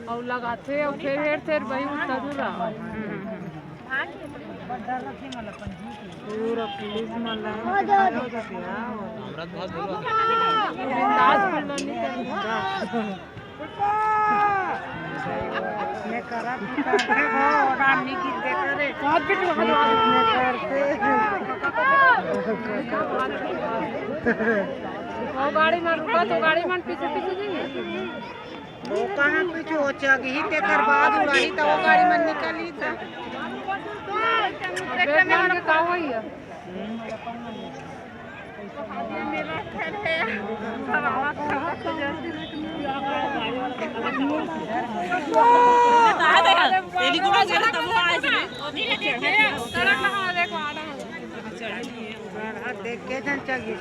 और लगाते और फिर वही उठता दूरा पूरा पुलिस मला गाड़ी में रुका तो गाड़ी में पीछे रोका ना पीछे हो चगी ही ते कर बाद उड़ाही तो वो गाड़ी में निकली था देखने में का हुई है मेरा घर है सवाल तेरी को जरा तब आए थे सड़क लगा देखो आड़ा देख के जन चगी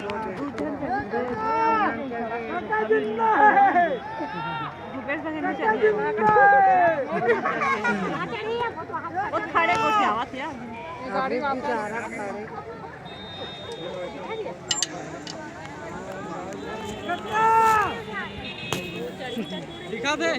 बहुत खड़े को आवाज यार गाड़ी वापस आ रहा खड़े दिखा दे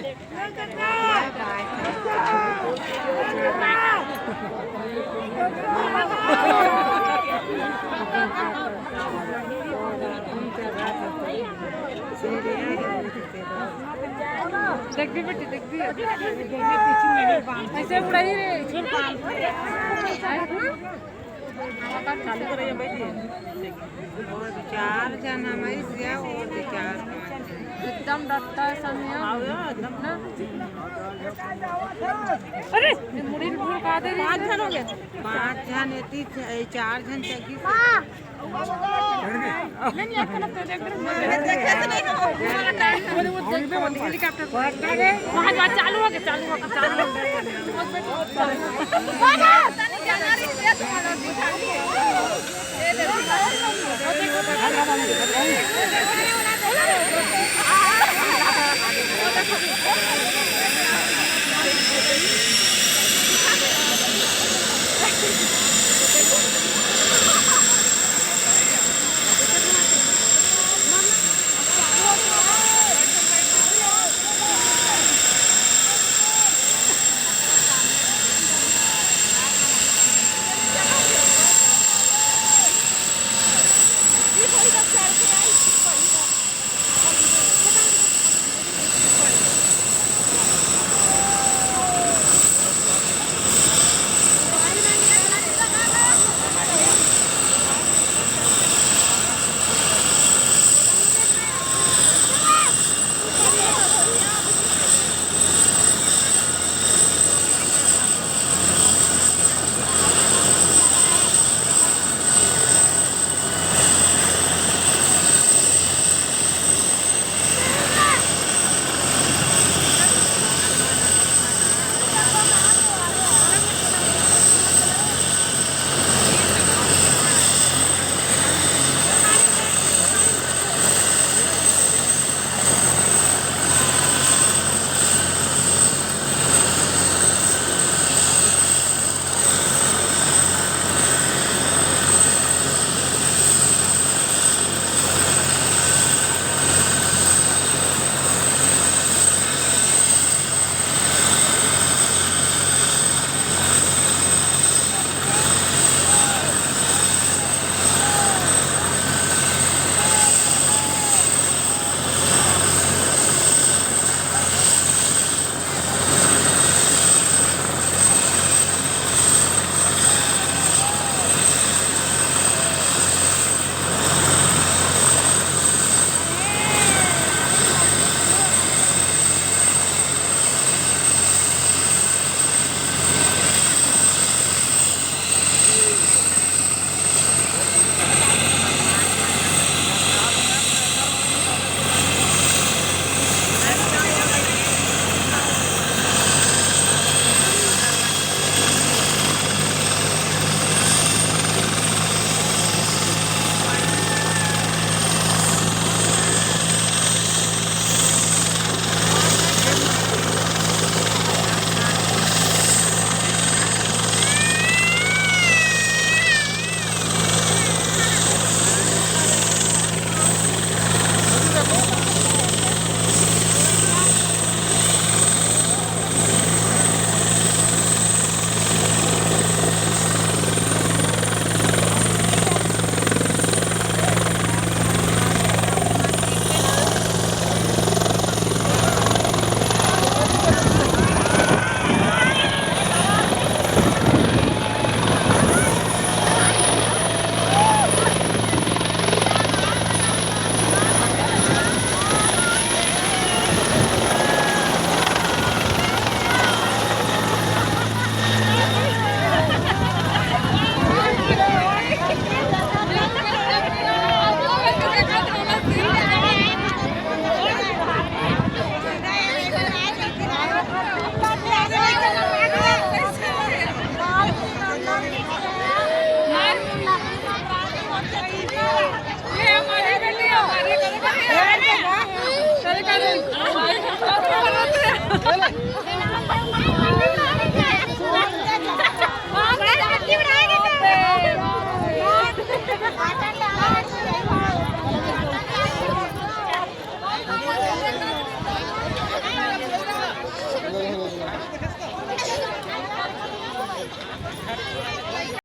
देख भी बेटी देख भी ऐसे उड़ाई रे चालू कर बैठिए और चार जना मैं से और चार एकदम डरता है समय एकदम ना अरे मुड़ी भूल का दे 5 जन हो गए 5 जन एती 4 जन चगी नहीं अपना तो देख देखे तो नहीं वो हेलीकॉप्टर वहां चालू हो गया तनी जाना रे तुम्हारा